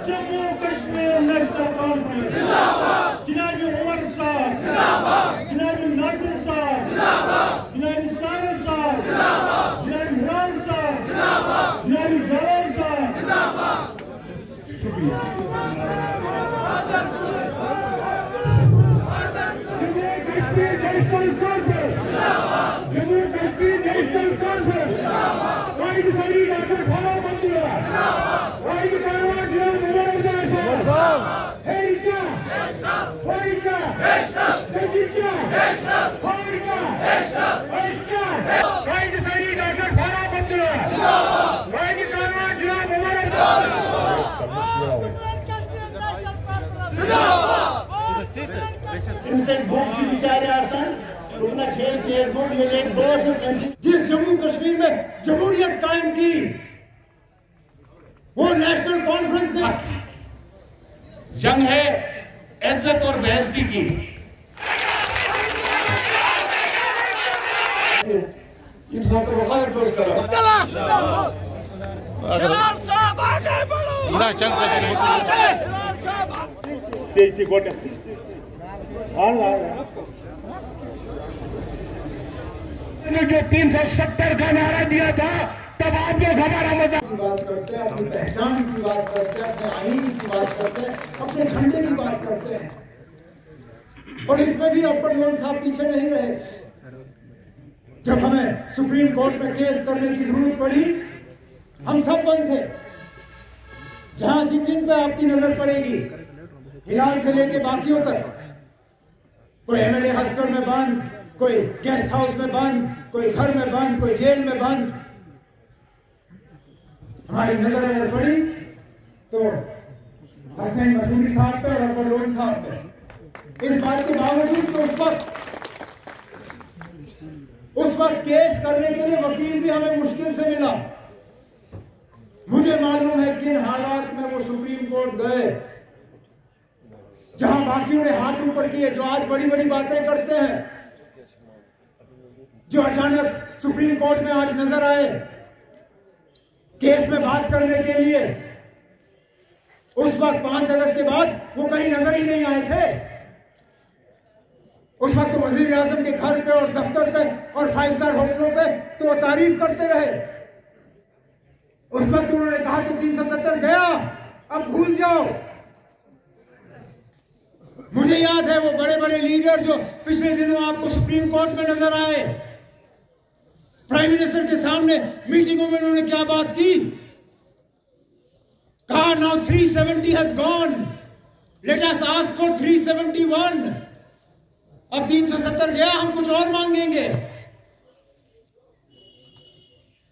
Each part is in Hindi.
जम्मू कश्मीर नेशनल कॉन्फ्रेंस जनाब उमर साहब जनाब नासिर साहब जनाब सागर साहब जनाब इमरान साहब जनाब जवान साहब शुक्रिया। Jammu Kashmir national conference Jammu Kashmir national conference wide सरी डॉक्टर भाला बंदुआ वाइड कारवा जिला मुबारक साहब हेरिका हेरिका सचित्रा हेरिका हेरिका वाइड सरी डॉक्टर भाला बंदुआ वाइड कारवा जिला मुबारक इनसे भूख से बेचारे आसान उतना खेल खेल भूख मिले एक बस जिस जम्मू कश्मीर में जमहूरियत कायम की वो नेशनल कॉन्फ्रेंस ने जंग है इज्जत और बेइज्जती की। इंसान को वहां अप्रोच करा ने जो 370 का नारा दिया था तब आप लोग हमारा मजाक की बात करते हैं, अपनी पहचान की बात करते हैं, अपने आईन की बात करते हैं, अपने झंडे की बात करते हैं। और इसमें भी अपर लोन साहब पीछे नहीं रहे। जब हमें सुप्रीम कोर्ट में केस करने की जरूरत पड़ी हम सब बंद थे। जहां जिन जिन पे आपकी नजर पड़ेगी हिलाल से लेके बाकियों तक, कोई एमएलए हॉस्टल में बंद, कोई गेस्ट हाउस में बंद, कोई घर में बंद, कोई जेल में बंद, हमारी नजर अगर पड़ी तो हसनैन मसूदी साहब पे और अकबर लोन साहब पे। इस बात के बावजूद तो उस वक्त केस करने के लिए वकील भी हमें मुश्किल से मिला। मुझे मालूम है किन हालात में वो सुप्रीम कोर्ट गए, जहां बाकियों ने हाथ ऊपर किए, जो आज बड़ी बड़ी बातें करते हैं, जो अचानक सुप्रीम कोर्ट में आज नजर आए केस में बात करने के लिए। उस वक्त 5 अगस्त के बाद वो कहीं नजर ही नहीं आए थे। उस वक्त तो वजीर आजम के घर पे और दफ्तर पे और 5 स्टार होटलों पे तो तारीफ करते रहे। उस वक्त उन्होंने कहा तो 370 गया, अब भूल जाओ। मुझे याद है वो बड़े बड़े लीडर जो पिछले दिनों आपको सुप्रीम कोर्ट में नजर आए, प्राइम मिनिस्टर के सामने मीटिंगों में उन्होंने क्या बात की, कहा now 370 has gone, let us ask for 371। अब 370 गया, हम कुछ और मांगेंगे।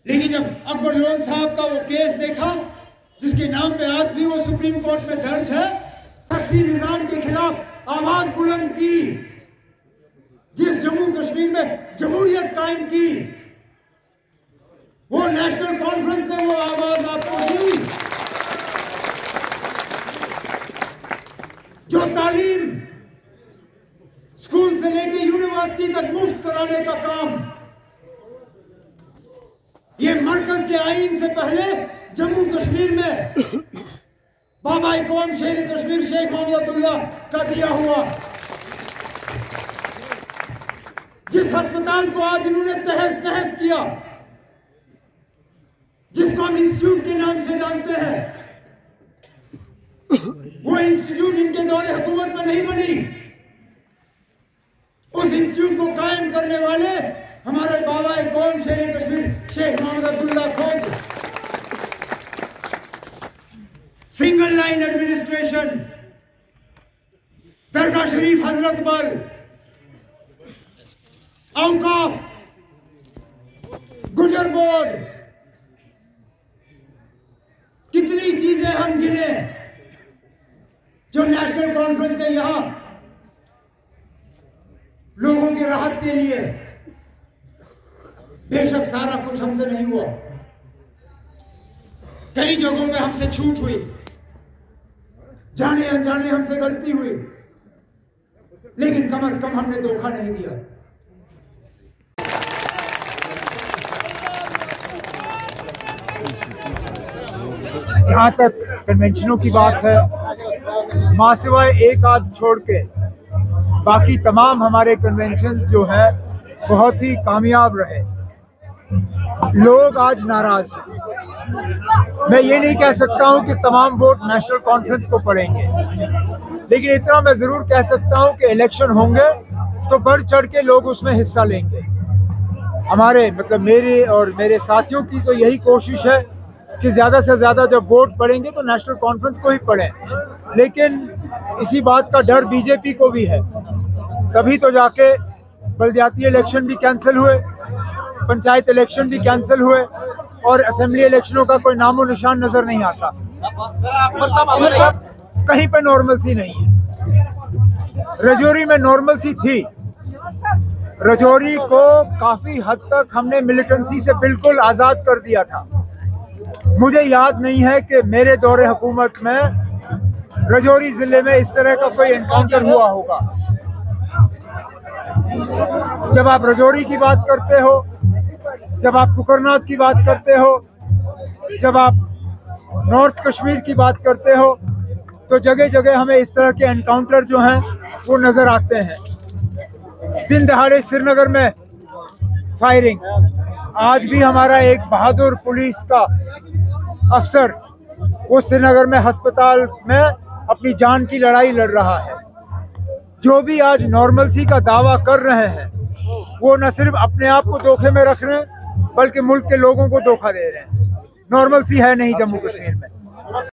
लेकिन जब अकबर लोन साहब का वो केस देखा, जिसके नाम पे आज भी वो सुप्रीम कोर्ट में दर्ज है, टैक्सी निजाम के खिलाफ आवाज बुलंद की, जिस जम्मू कश्मीर में जमहूरियत कायम की, वो नेशनल कॉन्फ्रेंस ने वो आवाज आपको दी। जो तालीम स्कूल से लेकर यूनिवर्सिटी तक मुफ्त कराने का काम, ये मरकज के आईन से पहले जम्मू कश्मीर में बाबा कौम शेर कश्मीर शेख मोहम्मद अब्दुल्ला का दिया हुआ, जिस अस्पताल को आज इन्होंने तहस नहस किया, जिसको हम इंस्टीट्यूट के नाम से जानते हैं, वो इंस्टीट्यूट इनके दौरे हुकूमत में नहीं बनी। उस इंस्टीट्यूट को कायम करने वाले हमारे बाबा कौम शेर कश्मीर शेख मोहम्मद अब्दुल्ला खुद। Single line administration, Dargah Sharif हजरत बल, औकाफ, गुजर बोर्ड, चीजें हम गिने जो नेशनल कॉन्फ्रेंस ने यहां लोगों की राहत के लिए, बेशक सारा कुछ हमसे नहीं हुआ, कई जगहों पे हमसे छूट हुई, जाने अनजाने हमसे गलती हुई, लेकिन कम से कम हमने धोखा नहीं दिया। जहाँ तक कन्वेंशनों की बात है, मां सिवाय एक आध छोड़ के बाकी तमाम हमारे कन्वेंशंस जो हैं बहुत ही कामयाब रहे। लोग आज नाराज हैं। मैं ये नहीं कह सकता हूँ कि तमाम वोट नेशनल कॉन्फ्रेंस को पड़ेंगे, लेकिन इतना मैं जरूर कह सकता हूँ कि इलेक्शन होंगे तो बढ़ चढ़ के लोग उसमें हिस्सा लेंगे। हमारे मतलब मेरे और मेरे साथियों की तो यही कोशिश है कि ज़्यादा से ज़्यादा जब वोट पड़ेंगे तो नेशनल कॉन्फ्रेंस को ही पड़ें, लेकिन इसी बात का डर बीजेपी को भी है। तभी तो जाके बलदियाती इलेक्शन भी कैंसिल हुए, पंचायत इलेक्शन भी कैंसिल हुए और असेंबली इलेक्शनों का कोई नामो निशान नजर नहीं आता। कहीं पे नॉर्मलसी नहीं है। रजौरी में नॉर्मलसी थी। रजौरी को काफी हद तक हमने मिलिटेंसी से बिल्कुल आजाद कर दिया था। मुझे याद नहीं है कि मेरे दौरे हुकूमत में रजौरी जिले में इस तरह का कोई एनकाउंटर हुआ होगा। जब आप रजौरी की बात करते हो, जब आप कुकरनाथ की बात करते हो, जब आप नॉर्थ कश्मीर की बात करते हो, तो जगह जगह हमें इस तरह के एनकाउंटर जो हैं वो नजर आते हैं। दिन दहाड़े श्रीनगर में फायरिंग, आज भी हमारा एक बहादुर पुलिस का अफसर वो श्रीनगर में अस्पताल में अपनी जान की लड़ाई लड़ रहा है। जो भी आज नॉर्मलसी का दावा कर रहे हैं वो न सिर्फ अपने आप को धोखे में रख रहे हैं बल्कि मुल्क के लोगों को धोखा दे रहे हैं। नॉर्मलसी है नहीं जम्मू कश्मीर में।